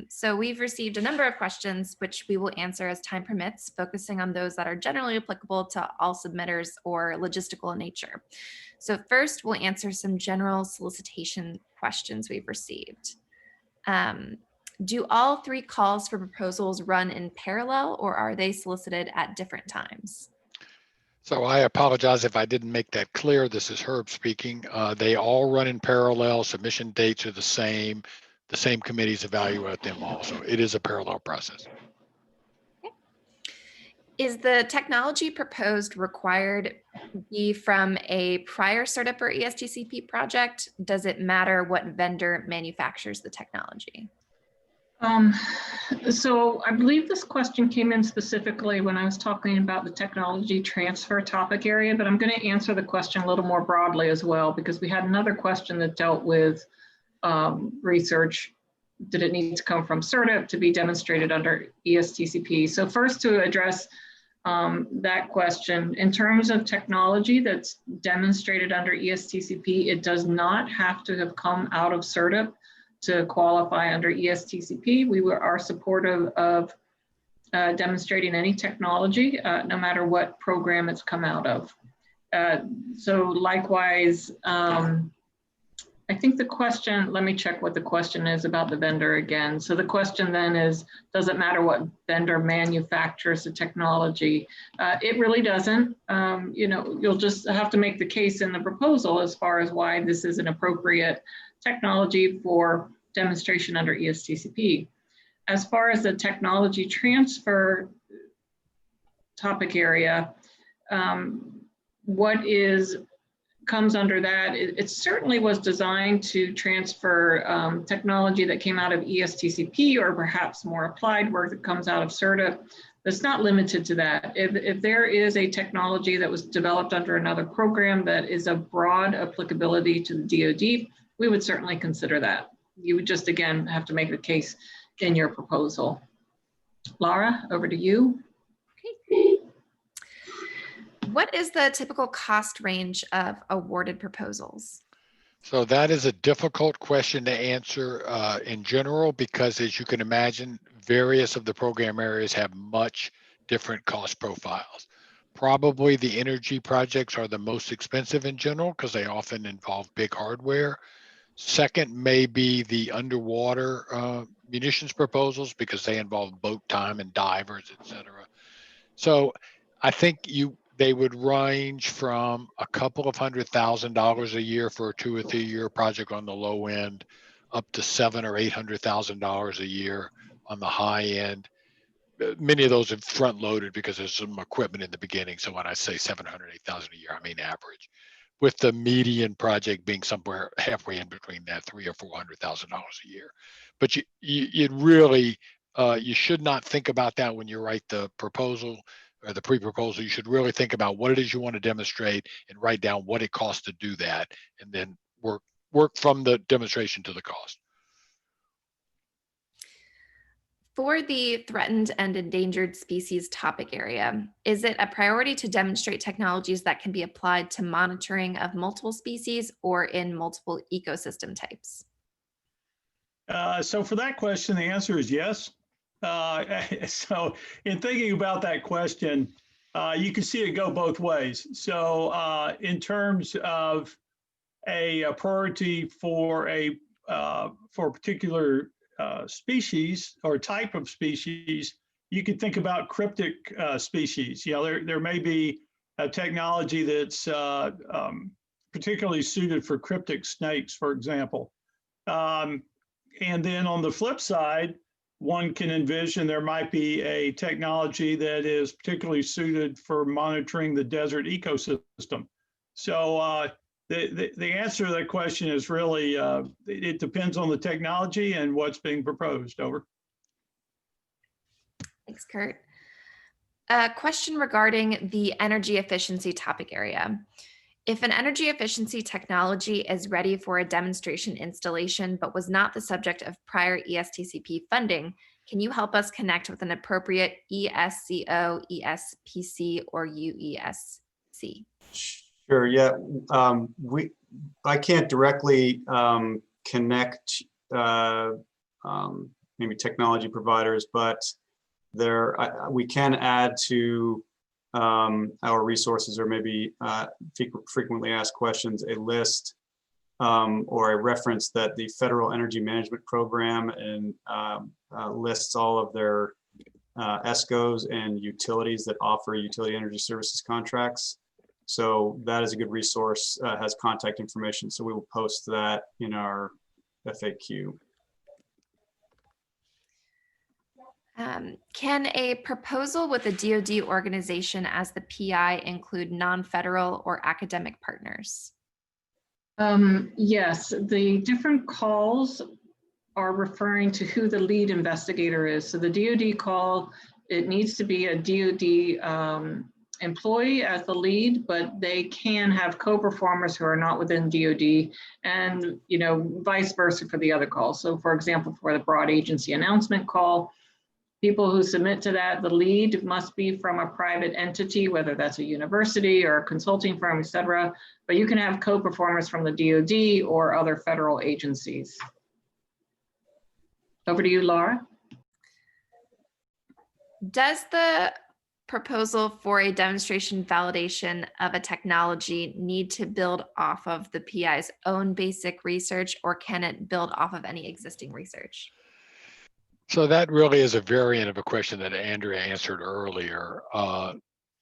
So we've received a number of questions, which we will answer as time permits, focusing on those that are generally applicable to all submitters or logistical in nature. So first, we'll answer some general solicitation questions we've received. Do all three calls for proposals run in parallel, or are they solicited at different times? So I apologize if I didn't make that clear. This is Herb speaking. They all run in parallel. Submission dates are the same. The same committees evaluate them all. So it is a parallel process. Okay. Is the technology proposed required be from a prior startup or ESTCP project? Does it matter what vendor manufactures the technology? So I believe this question came in specifically when I was talking about the technology transfer topic area, but I'm going to answer the question a little more broadly as well, because we had another question that dealt with research. Did it need to come from CERTIP to be demonstrated under ESTCP? So first, to address that question, in terms of technology that's demonstrated under ESTCP, it does not have to have come out of CERTIP to qualify under ESTCP. We are supportive of demonstrating any technology, no matter what program it's come out of. So likewise, I think the question, let me check what the question is about the vendor again. So the question then is, does it matter what vendor manufactures the technology? It really doesn't. You know, you'll just have to make the case in the proposal as far as why this is an appropriate technology for demonstration under ESTCP. As far as the technology transfer topic area, what comes under that, it certainly was designed to transfer technology that came out of ESTCP, or perhaps more applied work that comes out of CERTIP. It's not limited to that. If there is a technology that was developed under another program that is of broad applicability to the DoD, we would certainly consider that. You would just, again, have to make the case in your proposal. Laura, over to you. Okay. What is the typical cost range of awarded proposals? So that is a difficult question to answer in general, because as you can imagine, various of the program areas have much different cost profiles. Probably the energy projects are the most expensive in general because they often involve big hardware. Second may be the underwater munitions proposals because they involve boat time and divers, et cetera. So I think they would range from a couple of $100,000 a year for a 2 or 3 year project on the low end, up to $700,000 or $800,000 a year on the high end. Many of those are front loaded because there's some equipment in the beginning. So when I say 700, 8,000 a year, I mean average, with the median project being somewhere halfway in between that, $300,000 or $400,000 a year. But you really, you should not think about that when you write the proposal or the pre-proposal. You should really think about what it is you want to demonstrate and write down what it costs to do that, and then work from the demonstration to the cost. For the threatened and endangered species topic area, is it a priority to demonstrate technologies that can be applied to monitoring of multiple species or in multiple ecosystem types? So for that question, the answer is yes. So in thinking about that question, you can see it go both ways. So in terms of a priority for a particular species or type of species, you could think about cryptic species. You know, there may be a technology that's particularly suited for cryptic snakes, for example. And then on the flip side, one can envision there might be a technology that is particularly suited for monitoring the desert ecosystem. So the answer to that question is really, it depends on the technology and what's being proposed. Over. Thanks, Kurt. A question regarding the energy efficiency topic area. If an energy efficiency technology is ready for a demonstration installation but was not the subject of prior ESTCP funding, can you help us connect with an appropriate ESCO, ESPC, or UESC? Sure. Yeah. I can't directly connect maybe technology providers, but we can add to our resources, or maybe frequently asked questions, a list or a reference that the Federal Energy Management Program and lists all of their ESCOs and utilities that offer utility energy services contracts. So that is a good resource, has contact information. So we will post that in our FAQ. Can a proposal with a DoD organization as the PI include non-federal or academic partners? Yes, the different calls are referring to who the lead investigator is. So the DoD call, it needs to be a DoD employee as the lead, but they can have co-performers who are not within DoD, and vice versa for the other calls. So for example, for the broad agency announcement call, people who submit to that, the lead must be from a private entity, whether that's a university or a consulting firm, et cetera. But you can have co-performers from the DoD or other federal agencies. Over to you, Laura. Does the proposal for a demonstration validation of a technology need to build off of the PI's own basic research, or can it build off of any existing research? So that really is a variant of a question that Andrea answered earlier.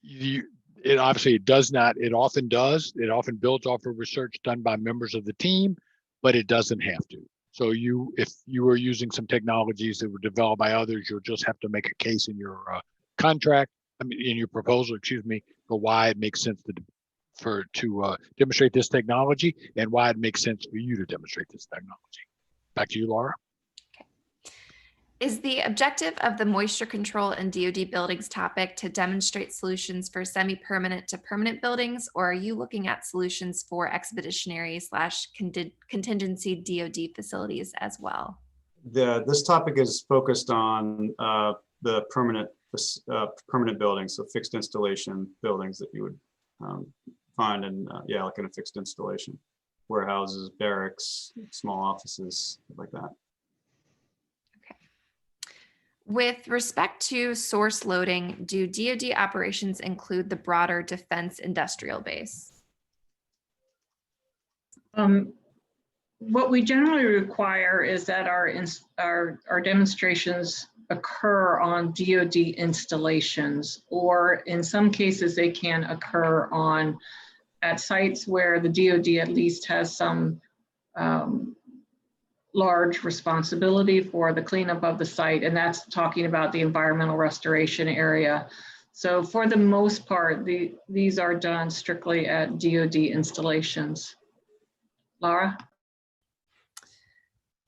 It obviously does not, it often does. It often builds off of research done by members of the team, but it doesn't have to. So if you were using some technologies that were developed by others, you'll just have to make a case in your in your proposal, for why it makes sense to demonstrate this technology and why it makes sense for you to demonstrate this technology. Back to you, Laura. Is the objective of the moisture control in DoD buildings topic to demonstrate solutions for semi-permanent to permanent buildings, or are you looking at solutions for expeditionary/contingency DoD facilities as well? This topic is focused on the permanent buildings, so fixed installation buildings that you would find in like in a fixed installation warehouses, barracks, small offices, stuff like that. With respect to source loading, do DoD operations include the broader defense industrial base? What we generally require is that our demonstrations occur on DoD installations, or in some cases they can occur at sites where the DoD at least has some large responsibility for the cleanup of the site, and that's talking about the environmental restoration area. So for the most part, these are done strictly at DoD installations. Laura?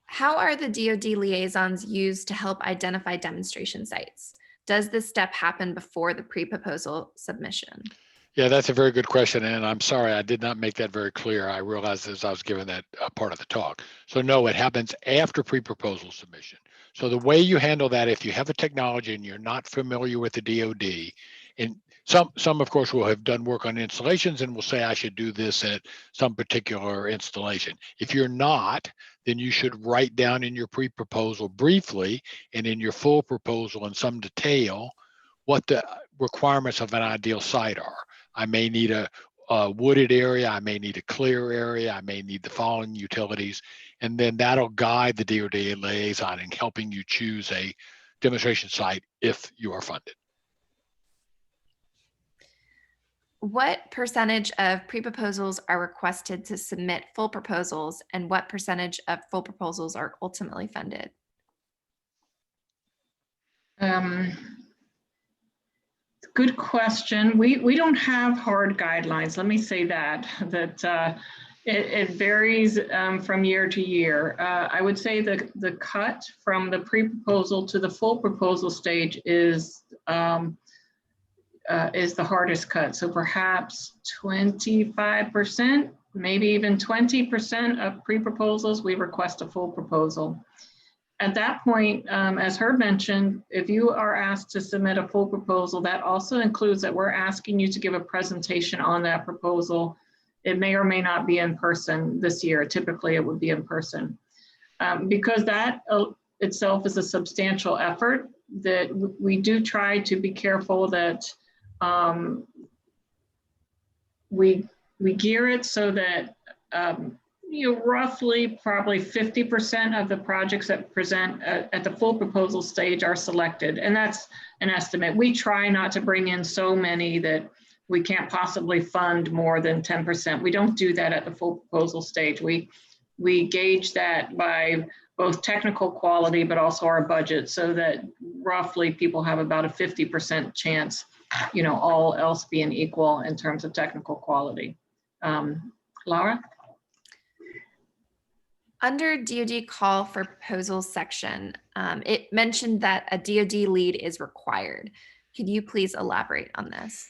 How are the DoD liaisons used to help identify demonstration sites? Does this step happen before the pre-proposal submission? Yeah, that's a very good question. And I'm sorry, I did not make that very clear. I realized as I was giving that part of the talk. So no, it happens after pre-proposal submission. So the way you handle that, if you have a technology and you're not familiar with the DoD, and some of course will have done work on installations and will say, I should do this at some particular installation. If you're not, then you should write down in your pre-proposal briefly and in your full proposal in some detail what the requirements of an ideal site are. I may need a wooded area, I may need a clear area, I may need the following utilities, and then that'll guide the DoD liaison in helping you choose a demonstration site if you are funded. What percentage of pre-proposals are requested to submit full proposals, and what percentage of full proposals are ultimately funded? Good question. We don't have hard guidelines. Let me say that it varies from year to year. I would say the cut from the pre-proposal to the full proposal stage is the hardest cut. So perhaps 25%, maybe even 20% of pre-proposals, we request a full proposal. At that point, as Herb mentioned, if you are asked to submit a full proposal, that also includes that we're asking you to give a presentation on that proposal. It may or may not be in person this year. Typically, it would be in person. Because that itself is a substantial effort, that we do try to be careful that we gear it so that roughly probably 50% of the projects that present at the full proposal stage are selected. And that's an estimate. We try not to bring in so many that we can't possibly fund more than 10%. We don't do that at the full proposal stage. We gauge that by both technical quality, but also our budget, so that roughly people have about a 50% chance, all else being equal in terms of technical quality. Laura? Under DoD call for proposals section, it mentioned that a DoD lead is required. Could you please elaborate on this?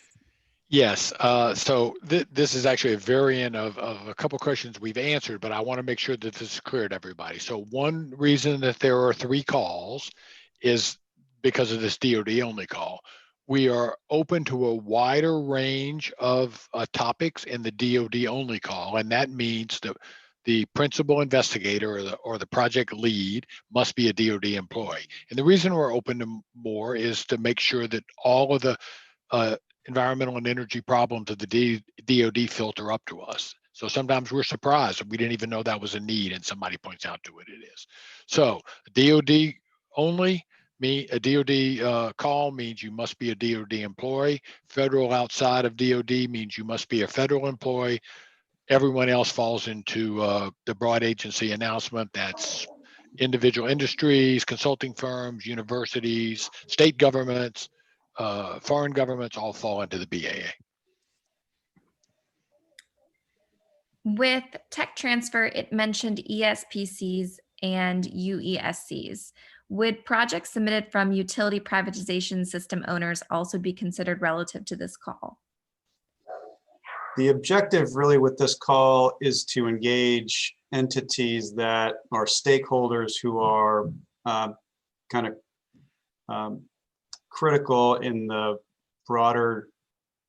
Yes, so this is actually a variant of a couple questions we've answered, but I want to make sure that this is clear to everybody. So one reason that there are 3 calls is because of this DoD only call. We are open to a wider range of topics in the DoD only call, and that means that the principal investigator or the project lead must be a DoD employee. And the reason we're open to more is to make sure that all of the environmental and energy problems of the DoD filter up to us. So sometimes we're surprised we didn't even know that was a need, and somebody points out to it is. So DoD only, a DoD call means you must be a DoD employee. Federal outside of DoD means you must be a federal employee. Everyone else falls into the broad agency announcement. That's individual industries, consulting firms, universities, state governments, foreign governments all fall into the BAA. With tech transfer, it mentioned ESPCs and UESCs. Would projects submitted from utility privatization system owners also be considered relative to this call? The objective really with this call is to engage entities that are stakeholders who are kind of critical in the broader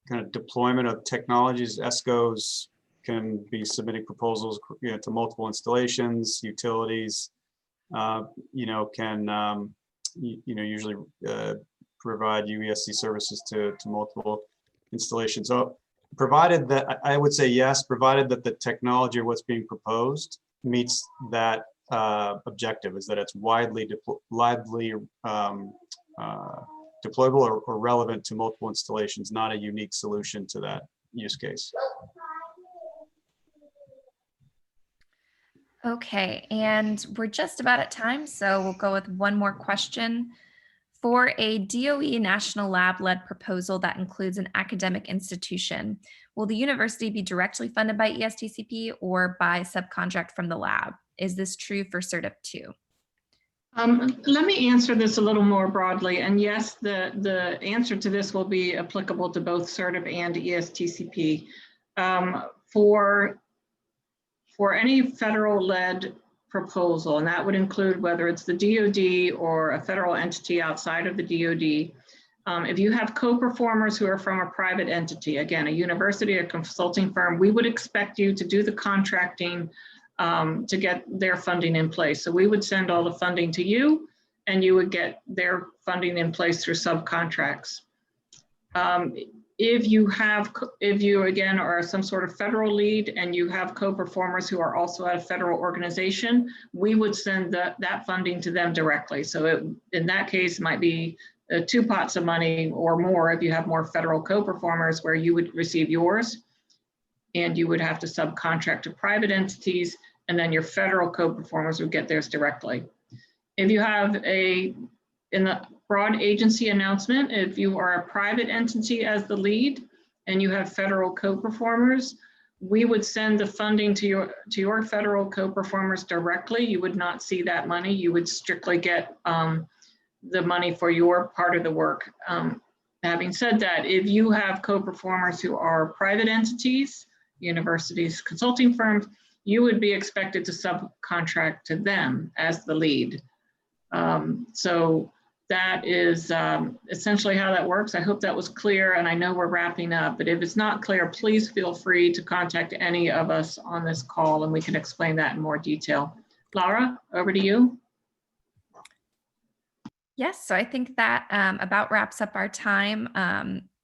kind of deployment of technologies, ESCOs, can be submitting proposals, to multiple installations, utilities, can, usually provide UESC services to multiple installations. So provided that, I would say yes, provided that the technology or what's being proposed meets that objective, is that it's widely deployable or relevant to multiple installations, not a unique solution to that use case. Okay, and we're just about at time, so we'll go with one more question. For a DOE National Lab-led proposal that includes an academic institution, will the university be directly funded by ESTCP or by subcontract from the lab? Is this true for CERTIP 2? Let me answer this a little more broadly. And yes, the answer to this will be applicable to both CERTIP and ESTCP. For any federal-led proposal, and that would include whether it's the DoD or a federal entity outside of the DoD, if you have co-performers who are from a private entity, again, a university, a consulting firm, we would expect you to do the contracting to get their funding in place. So we would send all the funding to you, and you would get their funding in place through subcontracts. If you again are some sort of federal lead and you have co-performers who are also at a federal organization, we would send that funding to them directly. So in that case, it might be 2 pots of money or more if you have more federal co-performers, where you would receive yours and you would have to subcontract to private entities, and then your federal co-performers would get theirs directly. If you have in the broad agency announcement, if you are a private entity as the lead and you have federal co-performers, we would send the funding to your federal co-performers directly. You would not see that money. You would strictly get the money for your part of the work. Having said that, if you have co-performers who are private entities, universities, consulting firms, you would be expected to subcontract to them as the lead. So that is essentially how that works. I hope that was clear, and I know we're wrapping up, but if it's not clear, please feel free to contact any of us on this call and we can explain that in more detail. Laura, over to you. Yes, so I think that about wraps up our time.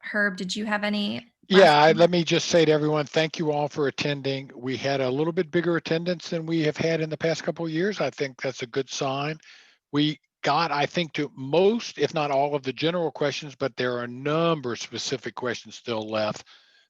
Herb, did you have any? Let me just say to everyone, thank you all for attending. We had a little bit bigger attendance than we have had in the past couple of years. I think that's a good sign. We got, I think, to most, if not all, of the general questions, but there are a number of specific questions still left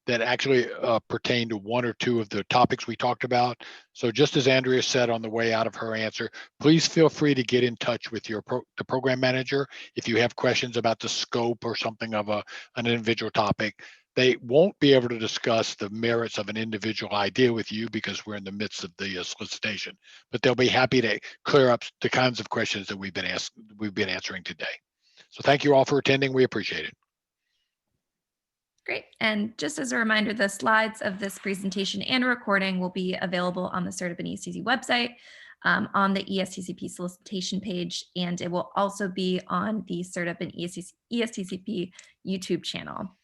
that actually pertain to 1 or 2 of the topics we talked about. So just as Andrea said on the way out of her answer, please feel free to get in touch with the program manager if you have questions about the scope or something of an individual topic. They won't be able to discuss the merits of an individual idea with you because we're in the midst of the solicitation, but they'll be happy to clear up the kinds of questions that we've been answering today. So thank you all for attending. We appreciate it. Great. And just as a reminder, the slides of this presentation and recording will be available on the CERTIP and ESTCP website, on the ESTCP solicitation page, and it will also be on the CERTIP and ESTCP YouTube channel.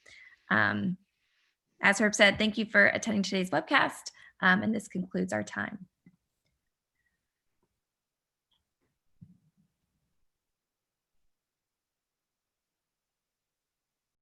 As Herb said, thank you for attending today's webcast, and this concludes our time.